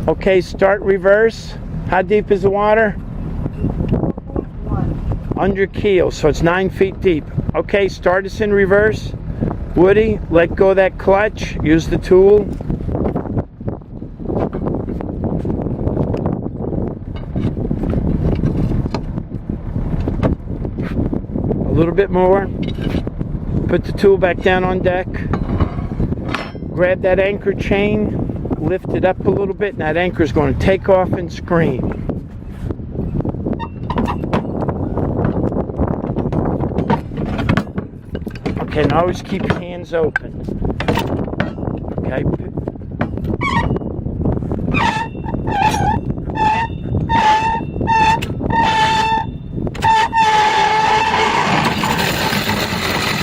Okay, start reverse. How deep is the water? 1. Under keel, so it's 9 feet deep. Okay, start us in reverse. Woody, let go of that clutch. Use the tool. A little bit more. Put the tool back down on deck. Grab that anchor chain. Lift it up a little bit, and that anchor is going to take off and scream. Okay, now always keep your hands open. Okay.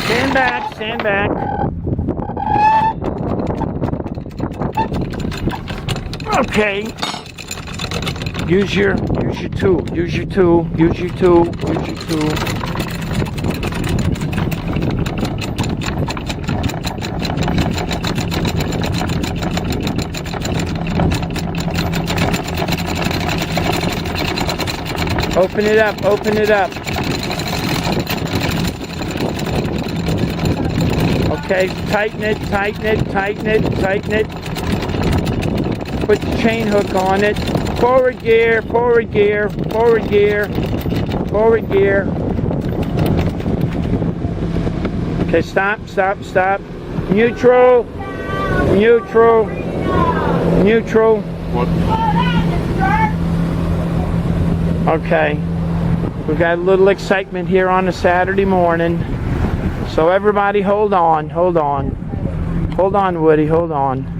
Stand back, stand back. Okay. Use your tool. Use your tool. Use your tool. Use your tool. Open it up. Open it up. Okay. Tighten it. Tighten it. Tighten it. Tighten it. Put the chain hook on it. Forward gear, forward gear, forward gear, forward gear. Okay, stop, stop, stop. Neutral, neutral, neutral. What? Okay, we've got a little excitement here on a Saturday morning. So everybody hold on, hold on. Hold on, Woody, hold on.